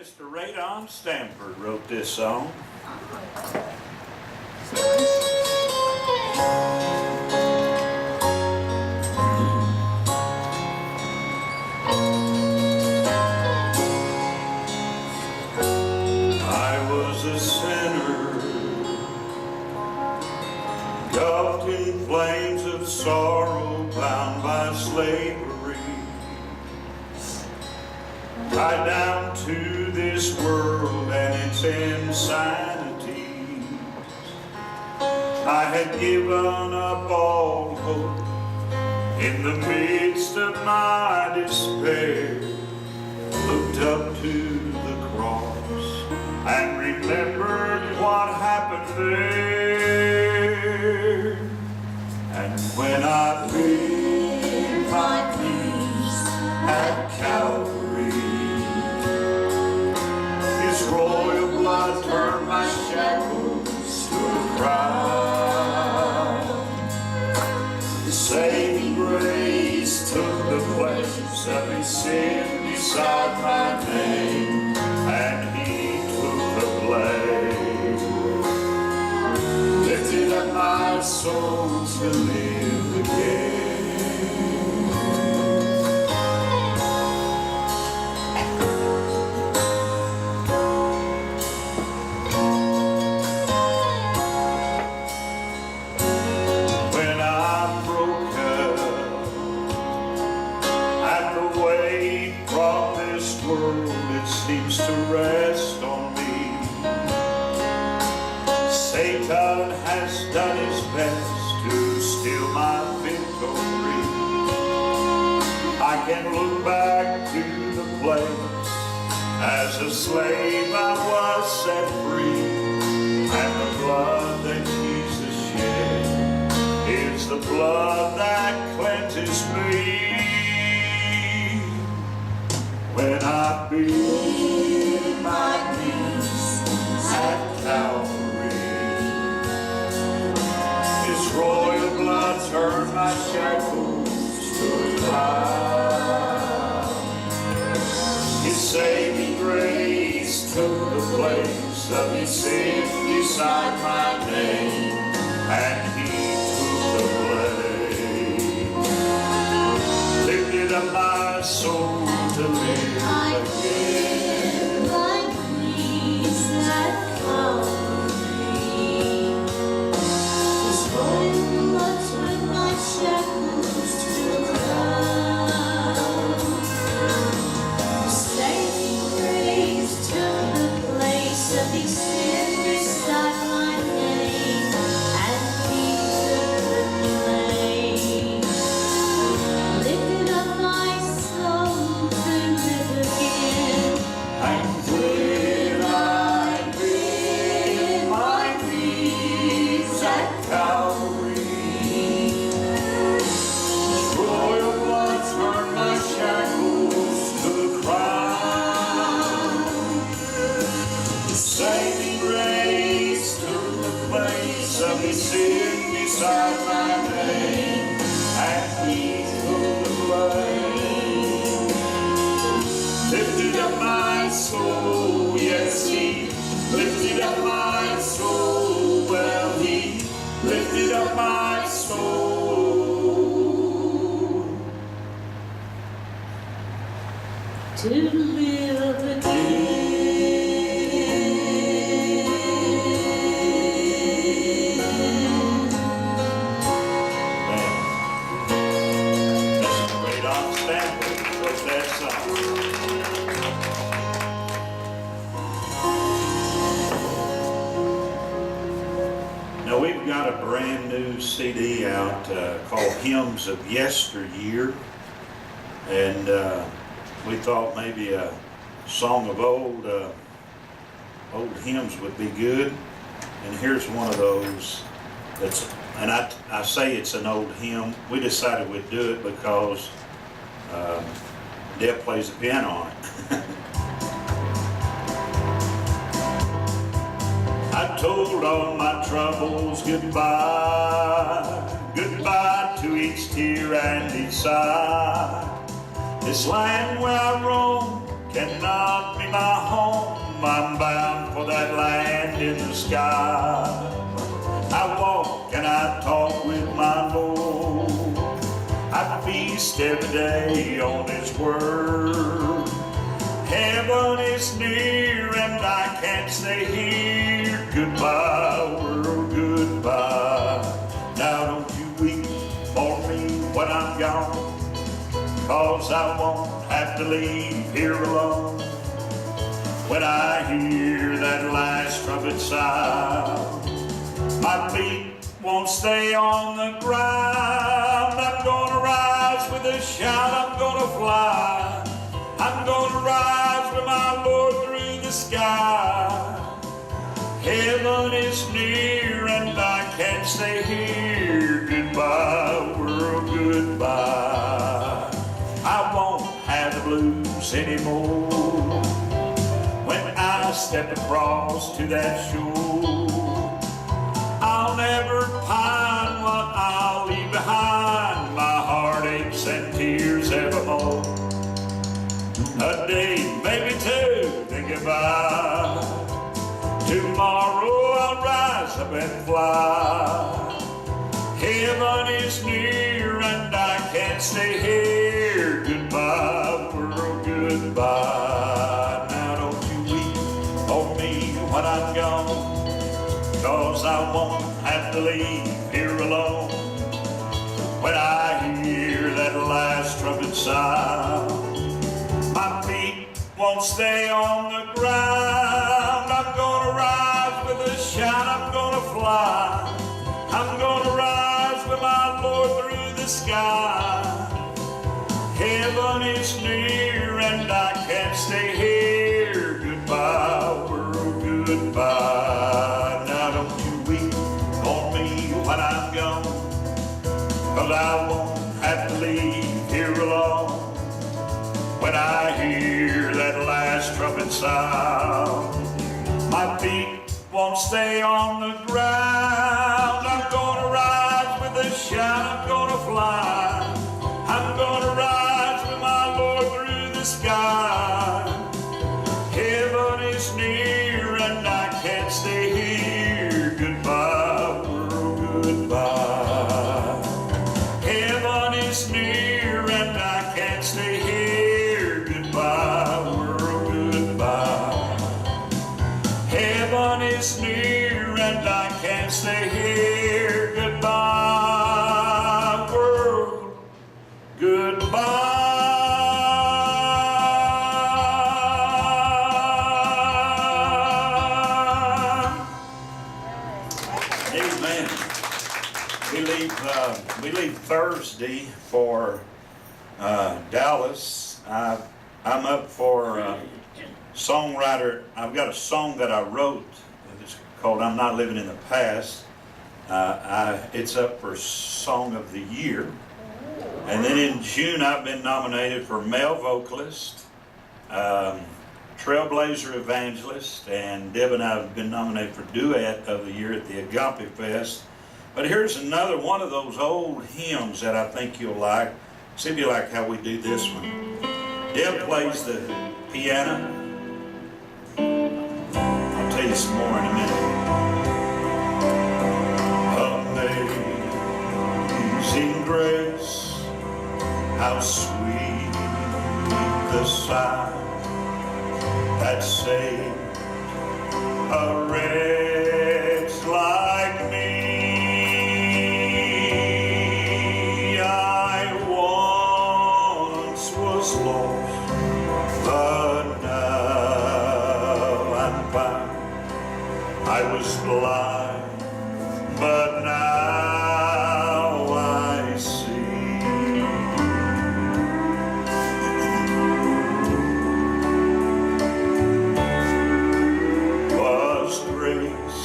Mr. Radon Stanford wrote this song. I was a sinner, gulfed in flames of sorrow, bound by slavery, tied down to this world and its insanity. I had given up all hope in the midst of my despair, looked up to the cross and remembered what happened there. And when I paid my peace at Calvary, His royal blood turned my shackles to a crown. The saving grace took the place of His sin beside my name, and He took the blame, lifted up my soul to live again. It seems to rest on me. Satan has done his best to steal my victory. I can look back to the place as a slave I was set free, and the blood that Jesus shed is the blood that cleanses me. When I paid my peace at Calvary, His royal blood turned my shackles to a cloud. His saving grace took the place of His sin beside my name, and He took the blame, lifted up my soul to live again. My peace at Calvary, His royal blood turned my shackles to a crown. His saving grace took the place of His sin beside my name, and He took the blame, lifted up my soul to live again. And when I paid my peace at Calvary, His royal blood turned my shackles to the crown. His saving grace took the place of His sin beside my name, and He took the blame, lifted up my soul. Yes, He lifted up my soul. Well, He lifted up my soul To live again. Mr. Radon Stanford wrote that song. Now we've got a brand new CD out called Hymns of Yesteryear, and we thought maybe a song of old hymns would be good. And here's one of those that's, and I say it's an old hymn. We decided we'd do it because Deb plays the piano on it. I told all my troubles goodbye, goodbye to each tear and each sigh. This land where I roam cannot be my home. I'm bound for that land in the sky. I walk and I talk with my Lord. I feast every day on His word. Heaven is near and I can't stay here. Goodbye, world, goodbye. Now don't you weep for me when I'm gone, 'cause I won't have to leave here alone. When I hear that last trumpet sound, my feet won't stay on the ground. I'm gonna rise with a shout, I'm gonna fly. I'm gonna rise with my Lord through the sky. Heaven is near and I can't stay here. Goodbye, world, goodbye. I won't have the blues anymore when I step across to that shore. I'll never pine what I'll leave behind, my heartaches and tears evermore. A day, maybe two, then goodbye. Tomorrow I'll rise up and fly. Heaven is near and I can't stay here. Goodbye, world, goodbye. Now don't you weep for me when I'm gone, 'cause I won't have to leave here alone. When I hear that last trumpet sound, my feet won't stay on the ground. I'm gonna rise with a shout, I'm gonna fly. I'm gonna rise with my Lord through the sky. Heaven is near and I can't stay here. Goodbye, world, goodbye. Now don't you weep on me when I'm gone, 'cause I won't have to leave here alone. When I hear that last trumpet sound, my feet won't stay on the ground. I'm gonna rise with a shout, I'm gonna fly. I'm gonna rise with my Lord through the sky. Heaven is near and I can't stay here. Goodbye, world, goodbye. Heaven is near and I can't stay here. Goodbye, world, goodbye. Heaven is near and I can't stay here. Goodbye, world, goodbye. Amen. We leave Thursday for Dallas. I'm up for songwriter. I've got a song that I wrote. It's called "I'm Not Living in the Past." It's up for Song of the Year. And then in June, I've been nominated for Male Vocalist, Trailblazer Evangelist, and Deb and I have been nominated for Duet of the Year at the Agape Fest. But here's another one of those old hymns that I think you'll like. See if you like how we do this one. Deb plays the piano. I'll tell you some more in a minute. Amazing grace, how sweet the sound that saved a wretch like me. I once was lost, but now I'm found. I was blind, but now I see. Was grace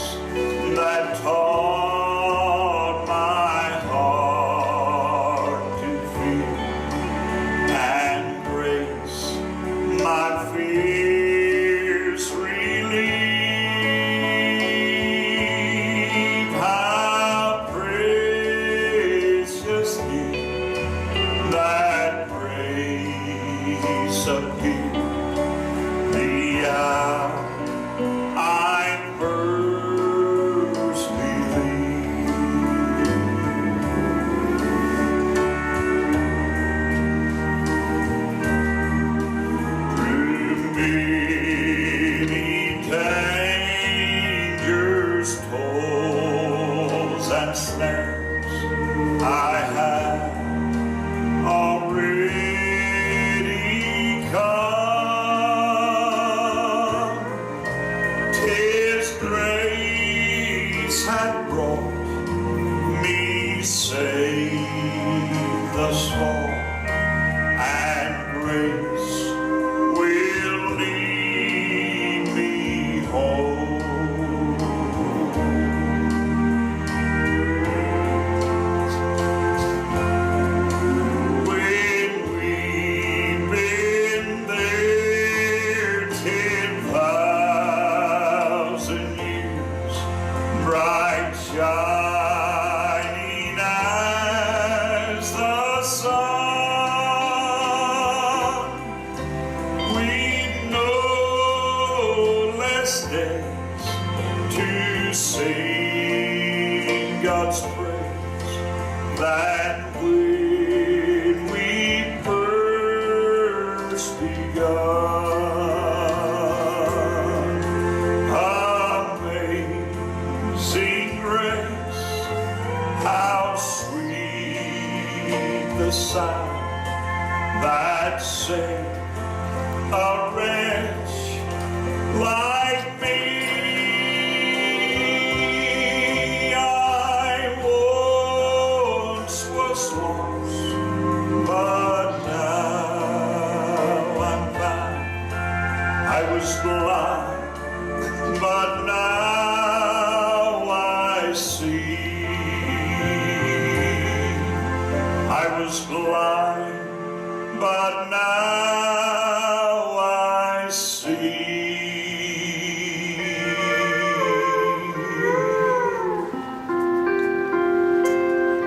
that taught my heart to feel, and grace my fears relieve. How peace had brought me safe thus far, and grace will lead me home. When we've been there 10,000 years, bright shining as the sun, we've no less days to sing God's praise than when we first begun. Amazing grace, how sweet the sound that saved a wretch like me. I once was lost, but now I'm found. I was blind, but now I see. I was blind, but now I see.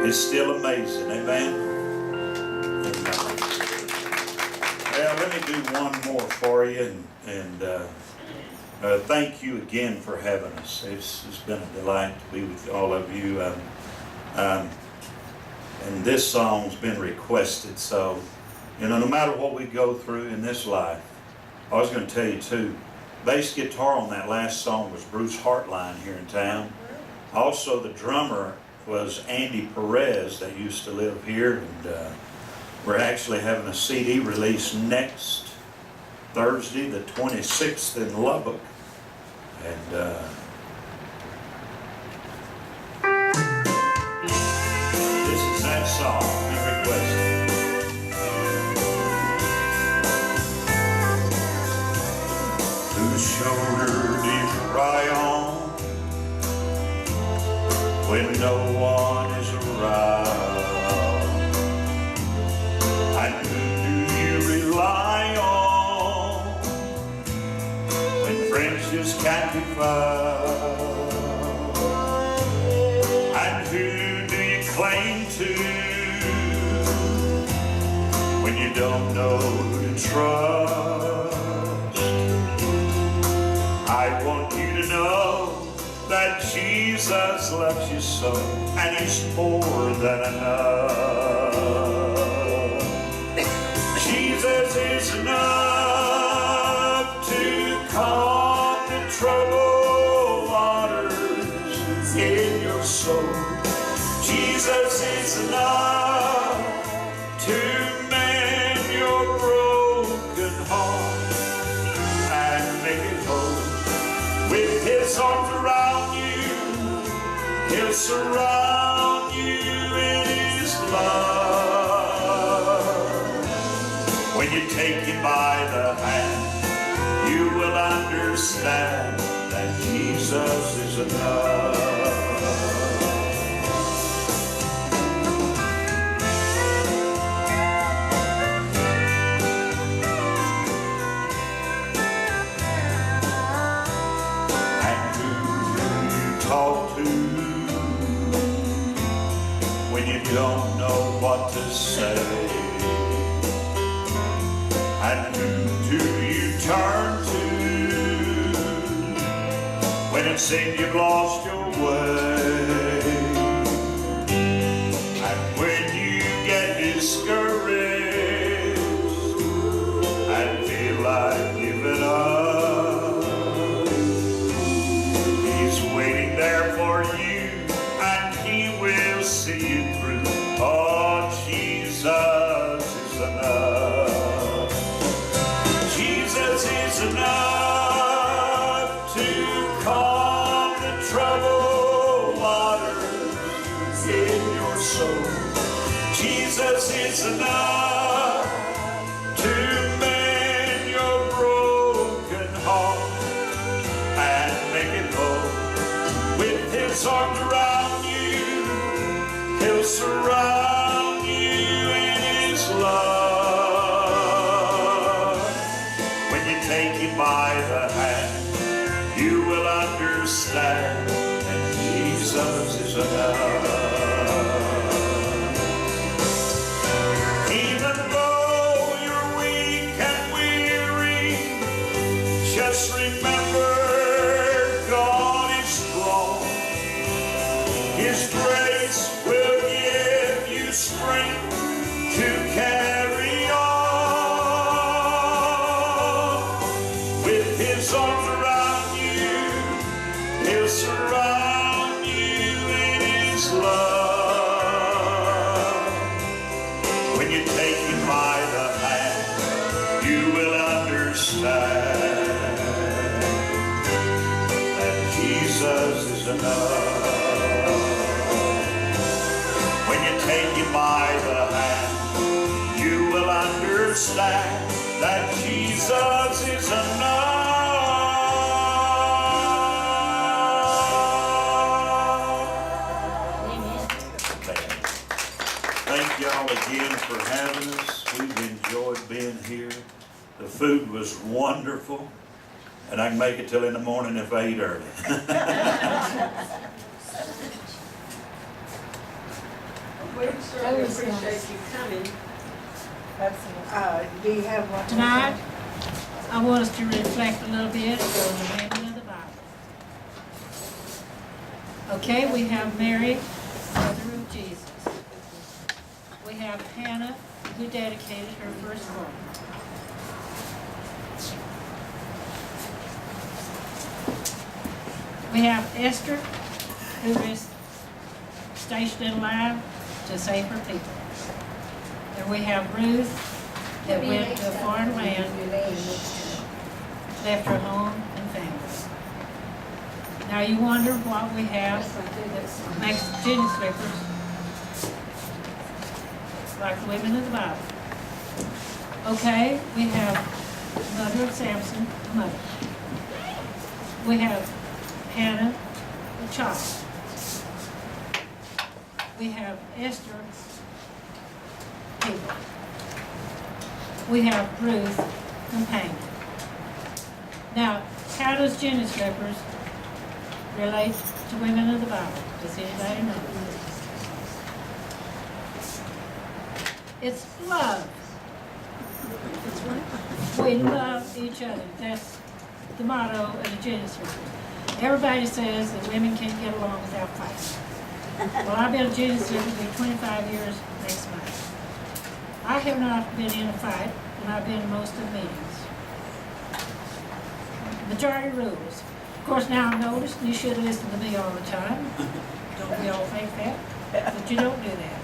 It's still amazing, amen? Well, let me do one more for you, and thank you again for having us. It's been a delight to be with all of you. And this song's been requested, so no matter what we go through in this life, I was going to tell you too, bass guitar on that last song was Bruce Hartline here in town. Also, the drummer was Andy Perez that used to live here, and we're actually having a CD release next Thursday, the 26th in Lubbock. And this is that song he requested. Whose shoulder do you cry on when no one is around? And who do you rely on when friends just can't be found? And who do you cling to when you don't know who to trust? I want you to know that Jesus loves you so, and He's more than enough. Jesus is enough to calm the troubled waters in your soul. Jesus is enough to mend your broken heart and make it whole. With His arms around you, He'll surround you in His love. When you take Him by the hand, you will understand that Jesus is enough. Talk to when you don't know what to say, and who do you turn to when it seems you've lost your way, and when you get discouraged and feel like giving up? Waiting there for you, and He will see you through. Oh, Jesus is enough. Jesus is enough to calm the troubled soul. Jesus is enough to mend your broken heart and make it whole. With his arms around you, he'll surround you in his love. When you take him by the hand, you will understand that Jesus is enough. Even though you're weak and weary, just remember God is strong. His grace will give you strength to carry on. With his arms around you, he'll surround you in his love. When you take him by the hand, you will understand that Jesus is enough. When you take him by the hand, you will understand that Jesus is enough. Thank y'all again for having us. We've enjoyed being here. The food was wonderful, and I can make it till in the morning if I eat early. We certainly appreciate you coming. Do you have one? Tonight, I want us to reflect a little bit on the women of the Bible. Okay, we have Mary, mother of Jesus. We have Hannah, who dedicated her firstborn. We have Esther, who is stationed in line to save her people. And we have Ruth, that went to a foreign land, left her home and family. Now you wonder what we have that makes Jennyslipper like the women of the Bible. Okay, we have mother of Samson, a mother. We have Hannah, a child. We have Esther, people. We have Ruth, companion. Now, how does Jennyslipper relate to women of the Bible? Does anybody know? It's love. We love each other. That's the motto of the Jennyslipper. Everybody says that women can't get along without fighting. Well, I've been a Jennyslipper for 25 years next month. I have not been in a fight, and I've been in most of the meetings. Majority rules. Of course, now I've noticed, and you should listen to me all the time. Don't we all think that? But you don't do that.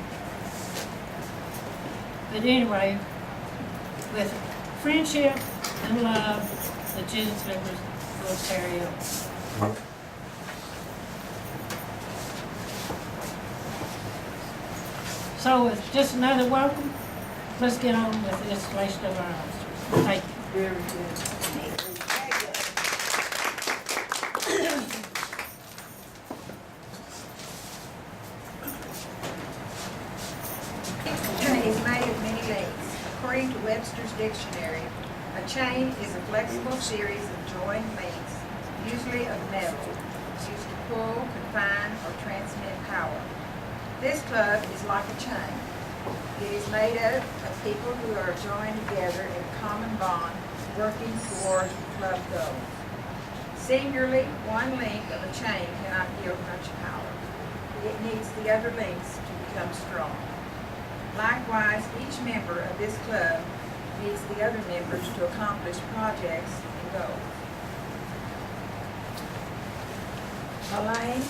But anyway, with friendship and love, the Jennyslipper will carry on. So with just another welcome, let's get on with the installation of our officers. Thank you. Very good. Is made of many links. According to Webster's dictionary, a chain is a flexible series of joined links, usually of metal, used to pull, confine, or transmit power. This club is like a chain. It is made up of people who are joined together in a common bond, working toward club goals. Singularly, one link of a chain cannot yield much power. It needs the other links to become strong. Likewise, each member of this club needs the other members to accomplish projects and goals. Elaine,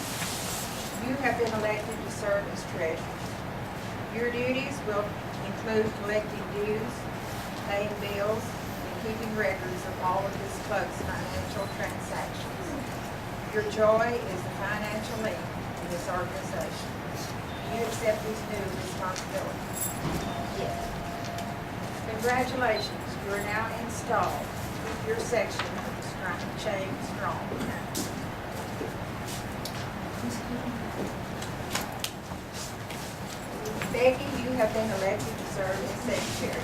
you have been elected to serve as treasurer. Your duties will include collecting dues, paying bills, and keeping records of all of this club's financial transactions. Your joy is the financial link in this organization. You accept accept these new responsibilities? Yes. Congratulations, you are now installed. Keep your section of the chain strong. Becky, you have been elected to serve as secretary.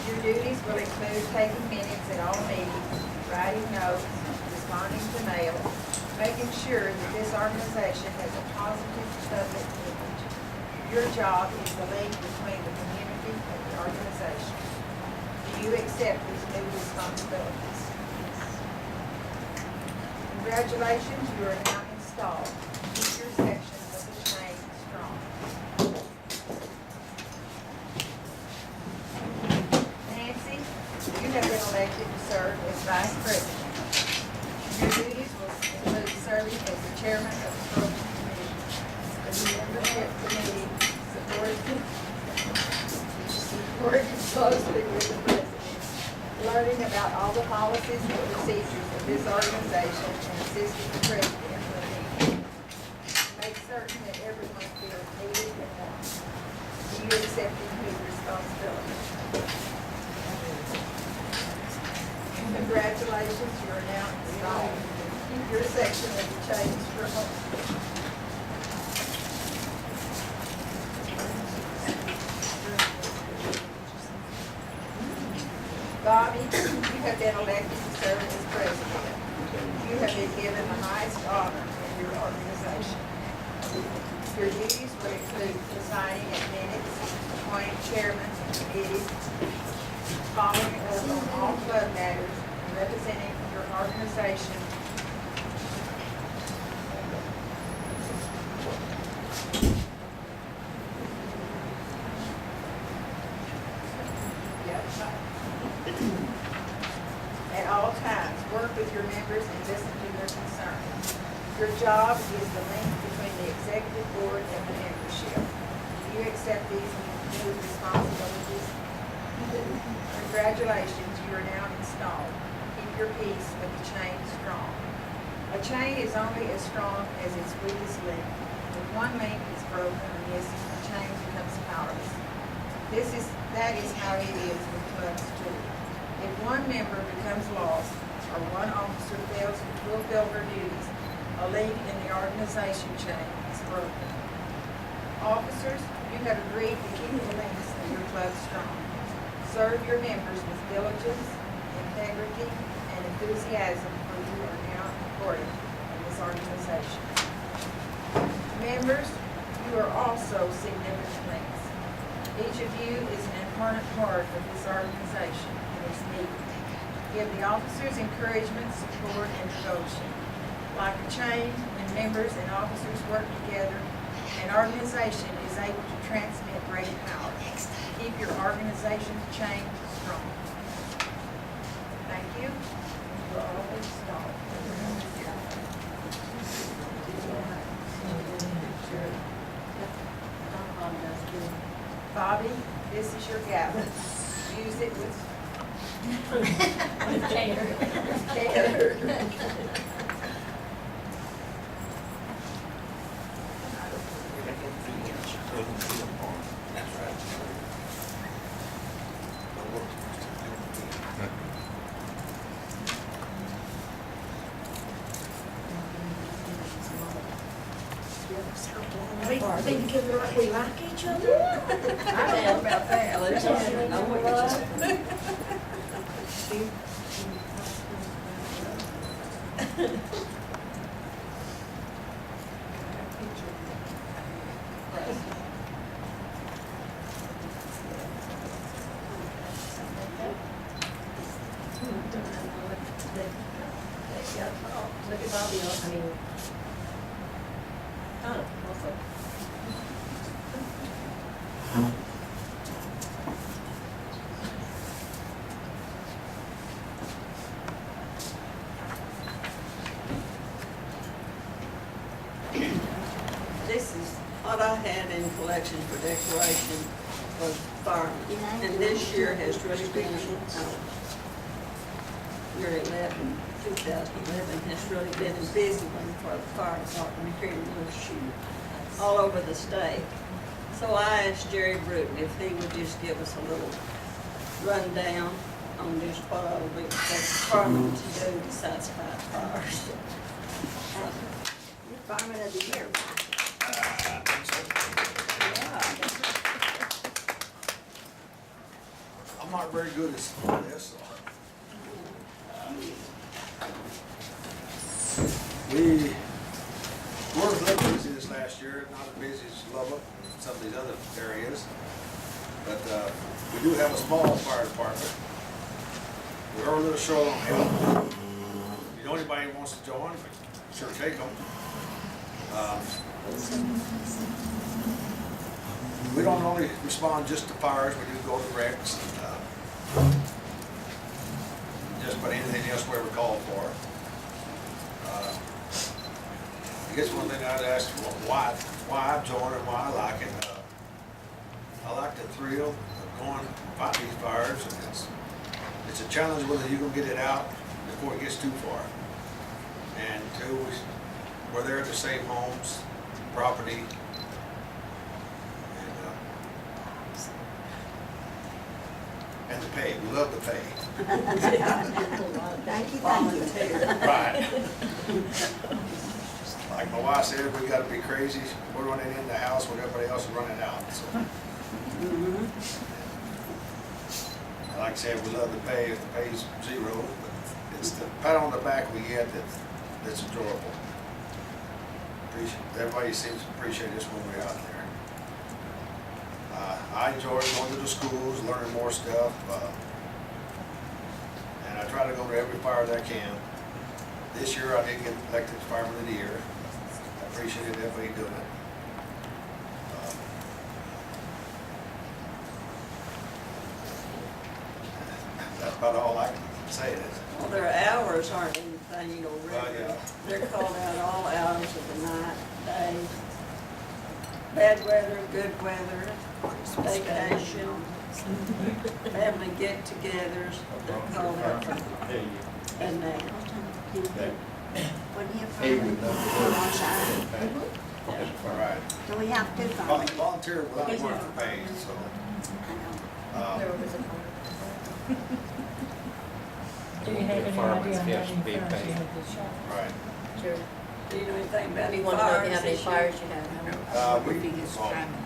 Your duties will include taking minutes at all meetings, writing notes, responding to mail, making sure that this organization has a positive public image. Your job is the link between the community and the organization. Do you accept these new responsibilities? Congratulations, you are now installed. Keep your section of the chain strong. Nancy, you have been elected to serve as vice president. Your duties will include serving as the chairman of the program committee. The membership committee working closely with the president, learning about all the policies and procedures of this organization, and assisting the president with meetings. Make certain that everyone feels needed and wanted. Do you accept these new responsibilities? Congratulations, you are now installed. Keep your section of the chain strong. Bobby, you have been elected to serve as president. You have been given the highest honor in your organization. Your duties will include presiding at minutes, appointing chairmen and committees, following up on all club matters, and representing your organization. At all times, work with your members and listen to their concerns. Your job is the link between the executive board and the membership. Do you accept these new responsibilities? Congratulations, you are now installed. Keep your peace, but the chain is strong. A chain is only as strong as its weakest link. If one link is broken or missing, the chain becomes powerless. That is how it is with clubs too. If one member becomes lost or one officer fails to fulfill her duties, a link in the organization chain is broken. Officers, you have agreed to keep the links of your club strong. Serve your members with diligence, integrity, and enthusiasm, for you are now important in this organization. Members, you are also significant links. Each of you is an important part of this organization and its needed. Give the officers encouragement, support, and devotion. Like a chain, when members and officers work together, an organization is able to transmit great power. Keep your organization's chain strong. Thank you. You are all installed. Bobby, this is your gavel. Use it with care. Think we like each other? I don't know about that. Look at Bobby, I mean. Oh, also. This is what I had in collection for decoration of firemen. And this year has really been, year 2011 has really been a busy one for the fire department here in Muleshoe, all over the state. So I asked Jerry Bruton if he would just give us a little rundown on just what all we expect Department to do besides fight fires. You're Fireman of the Year. I'm not very good at this, so. We weren't that busy this last year, not as busy as Lubbock and some of these other areas. But we do have a small fire department. We are a little short on help. If you know anybody who wants to join, sure take them. We don't only respond just to fires, we do go to wrecks, just about anything else we ever call for. I guess one thing I'd ask why I joined and why I like it. I like the thrill of going fight these fires, and it's a challenge whether you can get it out before it gets too far. And two, we're there to save homes, property, and the pay. We love the pay. Thank you. Volunteer. Right. Like my wife said, we gotta be crazy. We're running in the house when everybody else is running out, so. And like I said, we love the pay. If the pay's zero, but it's the pat on the back we get that's enjoyable. Everybody seems to appreciate this when we're out there. I enjoy going to the schools, learning more stuff, and I try to go to every fire that I can. This year I did get elected Fireman of the Year. I appreciate everybody doing it. That's about all I can say. Well, their hours aren't anything, you know, regular. yeah. They're called out all hours of the night, day, bad weather, good weather, vacation, family get-togethers. They're called out for and now. When you Hey, we know. All right. do we have to firemen? Volunteer without work for pay, so. Do you have any Fireman's idea gift how be many fires paid. you have this year? Right. Do you know anything about We any want to know fires how many this year? fires you have.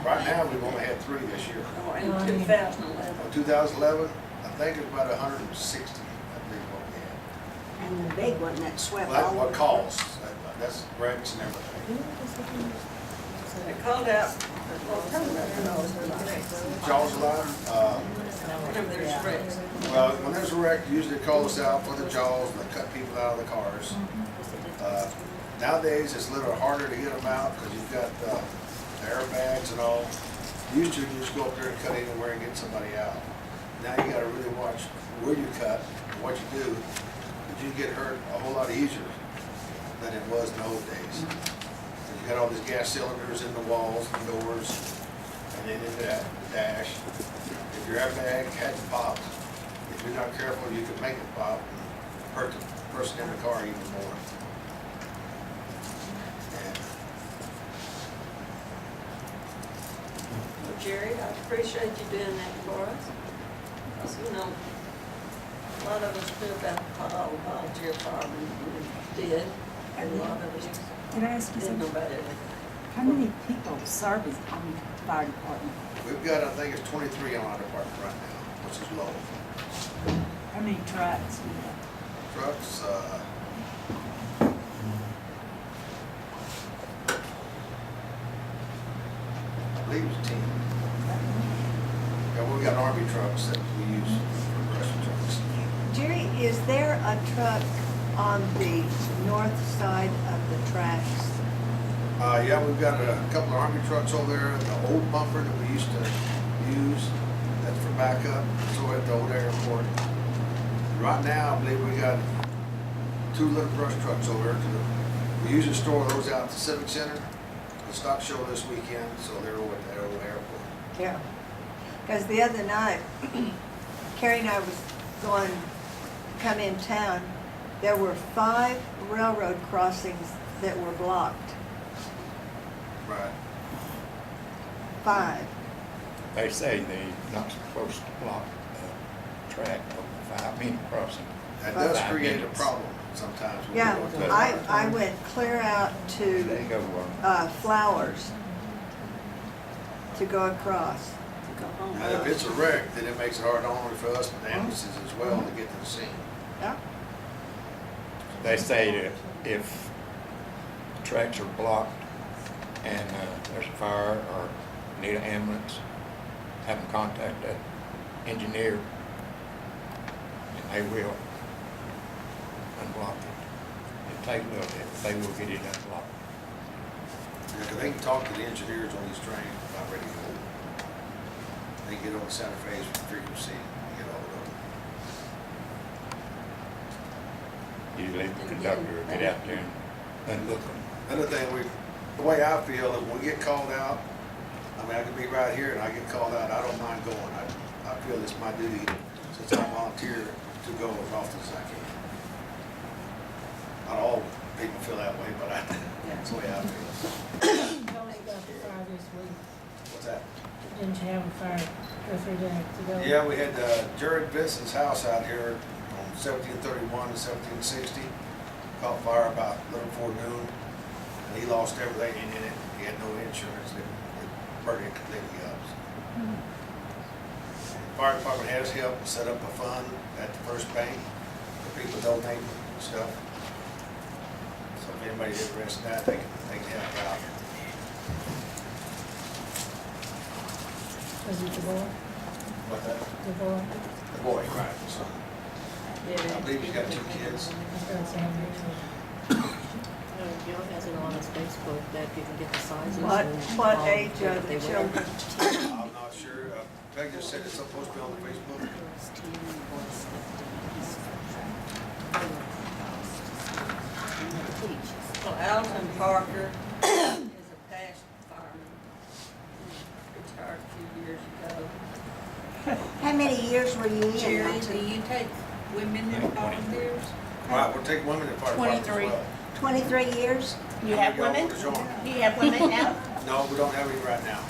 Right now, we've only had 3 this year. Or in 2011? In 2011, I think it's about 160, I believe what we had. And the big one that swept Well, that's all what over. calls, that's wrecks and everything. They called out, well, Jaws alive, whenever there's wrecks. well, when there's a wreck, usually they call us out for the jaws, and they cut people out of the cars. Nowadays, it's a little harder to get them out, because you've got the airbags and all. Used to, you just go up there and cut anywhere and get somebody out. Now you gotta really watch where you cut, and what you do, because you get hurt a whole lot easier than it was in the old days. You got all these gas cylinders in the walls and doors, and then in that dash. If your airbag hadn't popped, if you're not careful, you could make it pop and hurt the person in the car even more. And Well, Jerry, I appreciate you doing that for us. Because, you know, a lot of us knew about what all volunteer firemen did, and a lot of us Can I ask you didn't know something? about everything. How many people serve on the fire department? we've got, I think it's 23 on our department right now, which is low. How many trucks do you have? Trucks, I believe it's 10. Yeah, we've got Army trucks that we use for brush trucks. Jerry, is there a truck on the north side of the tracks? Yeah, we've got a couple of Army trucks over there, the old bumper that we used to use, that's for backup, it's over at the old airport. Right now, I believe we got 2 little brush trucks over there. We usually store those out at the Civic Center. The stock show this weekend, so they're over at the old airport. Yeah. Because the other night, Carrie and I was going to come in town, there were 5 railroad crossings that were blocked. Right. 5. They say they're not supposed to block the track over 5 minute crossing. That does 5 create a minutes. problem sometimes. when Yeah, you go to- I went clear out They to go, Flowers to go across. Now, if it's a wreck, then it makes it hard not only for us, but the ambulances as well to get to the scene. Yeah. they say that if tracks are blocked and there's a fire or need an ambulance, have them contact that engineer and they will unblock it. It'll take a little bit, but they will get it unblocked. Yeah, 'cause they can talk to the engineers on these trains about ready to go. They can get on the center phase frequency, get all of them. Usually the conductor will get out there and unlock them. Another thing, the way I feel is when we get called out, I mean, I could be right here and I get called out, I don't mind going. I feel it's my duty, since I volunteer, to go as often as I can. Not all people feel that way, but that's the way I feel. Tell us about the fire this week. What's that? Didn't you have a fire 2 or 3 days ago? Yeah, we had Jared Vincent's house out here on 1731 and 1760. Caught fire about a little before noon, and he lost everything in it. He had no insurance. It burned it completely up. Fire department has helped set up a fund at the first bank for people donating stuff. So if anybody's interested in that, they can help out. Was it the boy? What that? The boy? The boy, right, the son. I believe he's got 2 kids. That's how Bill has it on his Facebook that you can get the sizes. What and age all are that the they wear. children? I'm not sure. Peg just said it's supposed to be on the Facebook. Well, Alton Parker is a past fireman. Retired a few years ago. How many years were you in? Jerry, do you take women in volunteers? Right, we'll take women in fire department as 23. well. 23 years? You have How many women? y'all want to join? Do you have women now? No, we don't have any right now.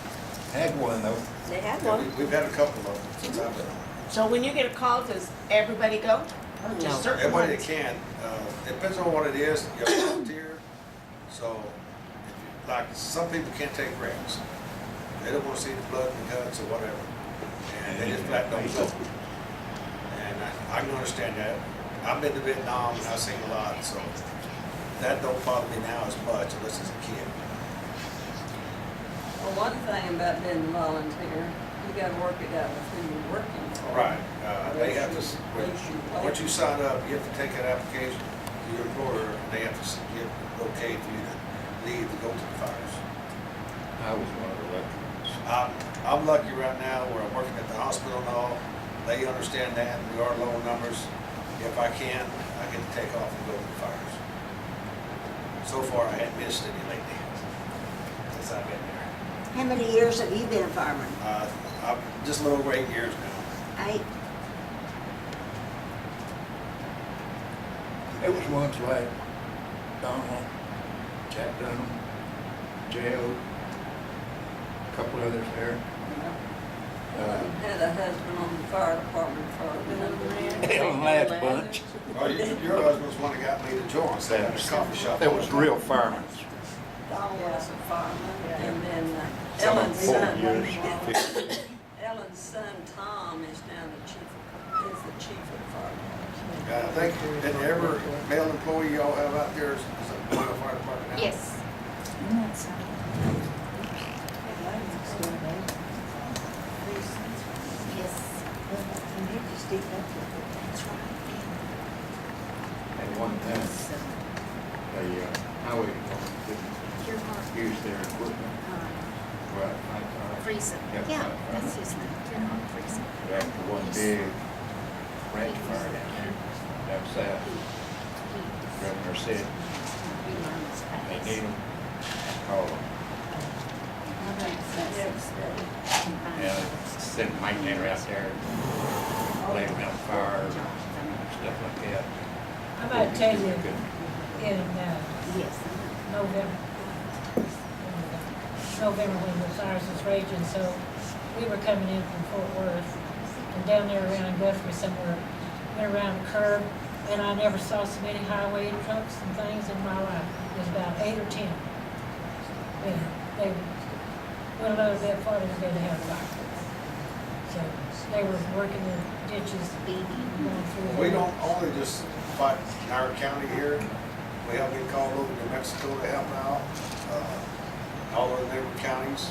Had one though. They have Yeah, one. We've had a couple of them since I've been on. So when you get a call, does everybody go? Or just No. certain Everybody that ones? can, depends on what it is, you have a volunteer, so, like, some people can't take risks. They don't wanna see the blood and the guts or whatever, and they just flat don't go. And I can understand that. I've been to Vietnam and I've seen a lot, so that don't bother me now as much unless it's a kid. Well, one thing about being a volunteer, you gotta work it out with who you're working for. Right, they have to, once you sign up, you have to take that application to your employer, and they have to give okay for you to leave to go to the fires. I was one of the lucky ones. I'm lucky right now where I'm working at the hospital and all, they understand that, we are low numbers. If I can, I get to take off and go to the fires. So far, I haven't missed any lately, since I've been there. How many years have you been a fireman? I'm just a little over 8 years now. 8? There was ones like Donald, Jack Dunham, J.O., a couple others there. Had a husband on the fire department for a number. Hell, last bunch. Oh, your husband's one that got me to join, so at a coffee shop. There was real firemen. Don was a fireman, and then Some of Ellen's them son, 4 years, 50. Ellen's son Tom is now the chief of the fire department. I think, and every male employee y'all have out there is a part of the fire department now? Yes. At one time, the highway department didn't use their equipment. Right, Friesen. Yep. Yeah, that's his name, Gerhard Friesen. after one big ranch fire down there, down south, governor said, they need them, call them. And send a maintainer out there, lay them on fire, stuff like that. I might tell you, Good. in Yes. November. November when the fires was raging, so we were coming in from Fort Worth and down there around Guthrie somewhere, went around the curve, and I never saw so many highway trucks and things in my life. It was about 8 or 10. And they went a little bit farther than they had a fire. So they were working the ditches, going through. We don't only just fight in our county here, we have been called over to New Mexico to help out, all of the neighbor counties.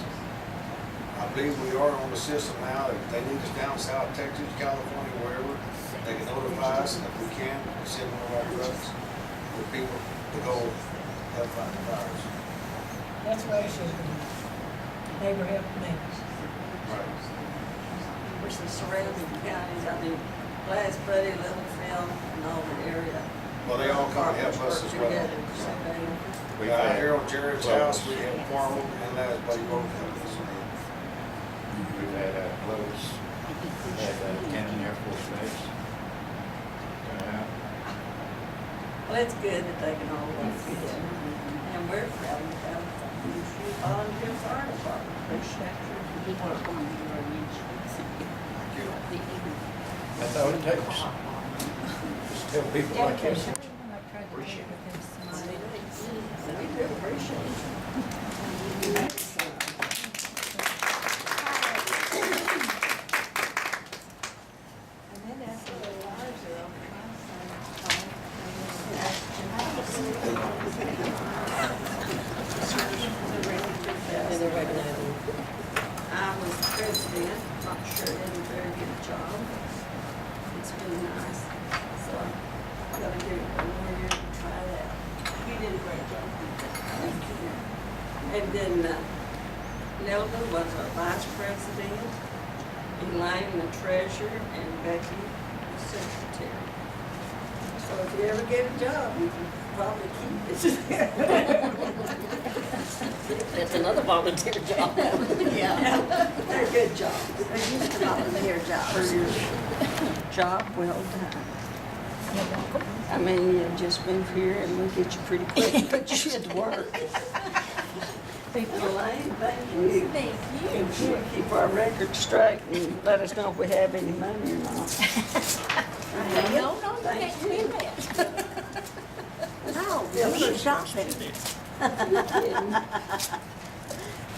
I believe we are on the system now, if they need us down south, Texas, California, wherever, they can notify us, and if we can, we send one of our trucks with people to go help fight the fires. That's what it should be. Neighbor help neighbors. Right. Of course, the surrounding counties, I mean, Glass Buddy, Littlefield, and all the area. Well, they all come and help us as well. Together, so they- We've Out had here on Jared's house, we have Quarrel and Last Buddy both help us. We've had Lowe's, we've had Cannon Air Force Base. Well, it's good that they can all work together. And we're proud of them. Volunteer fire department, appreciate you. That's all it takes. Just tell people like this. Appreciate it. We do appreciate you. And then after the lives are over, I was president, not sure did a very good job. It's been nice, so I'm gonna give it one more year to try it out. You did a great job. Thank you. And then Nelda was our vice president, Elaine the treasurer, and Becky the secretary. So if you ever get a job, you can probably keep it. That's another volunteer job. Yeah, they're good jobs. they're used to volunteer For jobs. your job well done. I mean, you just move here and we'll get you pretty quick, put you to work. Elaine, thank you. Thank you. Keep our record straight and let us know if we have any money or not. No, thank you. No, we ain't shopping.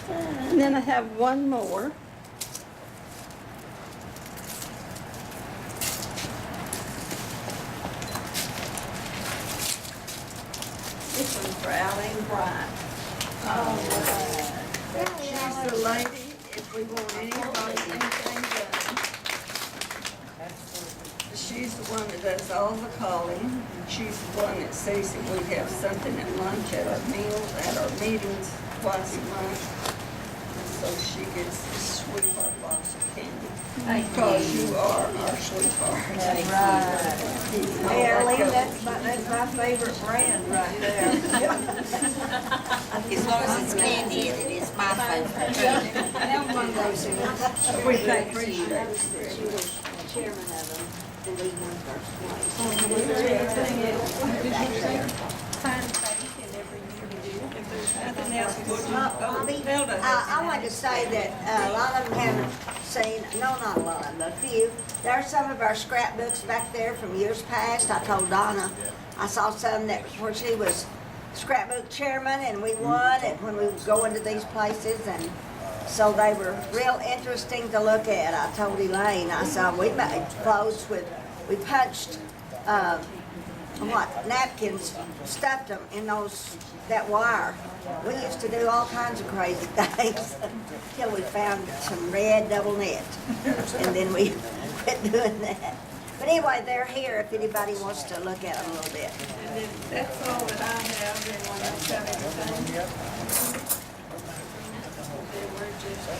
And then I have one more. This one's for Alan Bryant. She's the lady, if we want anything done. She's the one that does all the calling. She's the one that sees if we have something at lunch, at our meals, at our meetings, twice a month. And so she gets the sweetheart box of candy. Because you are our sweetheart. That's right. Hey, Arlene, that's my favorite brand right there. As long as it's candy and it is my favorite. I'm one of those who, We appreciate it. she was chairman of them, and we won first place. Nothing else. Bobby, I wanted to say that a lot of them haven't seen, no, not a lot of them, but a few. There are some of our scrapbooks back there from years past. I told Donna, I saw some that, where she was scrapbook chairman and we won it when we would go into these places, and so they were real interesting to look at. I told Elaine, I saw, we made clothes with, we punched, napkins, stuffed them in that wire. We used to do all kinds of crazy things until we found some red double knit, and then we quit doing that. But anyway, they're here if anybody wants to look at them a little bit. And then that's all that I have. Anyone else have anything?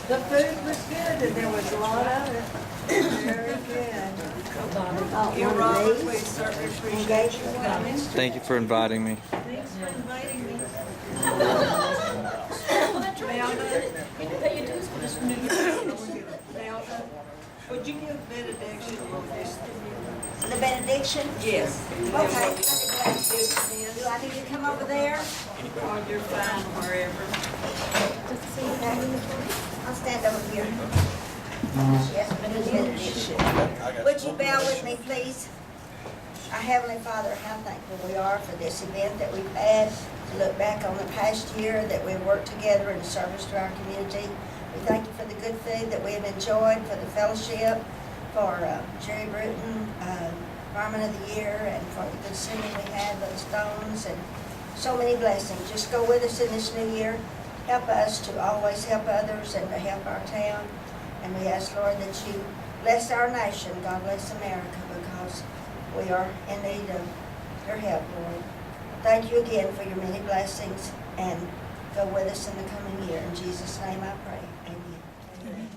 The food was good, and there was a lot of it. Very good. You're Robert, we certainly appreciate you coming. Thank you for inviting me. Thanks for inviting me. You can pay your dues for this new year. Would you give benediction on this? The benediction? Yes. Okay. Do I need to come over there? Or you're fine wherever. Okay. I'll stand over here. Yes, but it is. Would you bow with me, please? Our Heavenly Father, how thankful we are for this event that we've had, to look back on the past year that we've worked together in service to our community. We thank you for the good food that we've enjoyed, for the fellowship, for Jerry Bruton, Fireman of the Year, and for the good singing we had, Deb Stones, and so many blessings. Just go with us in this new year. Help us to always help others and to help our town. And we ask, Lord, that you bless our nation. God bless America, because we are in need of your help, Lord. Thank you again for your many blessings, and go with us in the coming year. In Jesus' name I pray. Amen. Amen.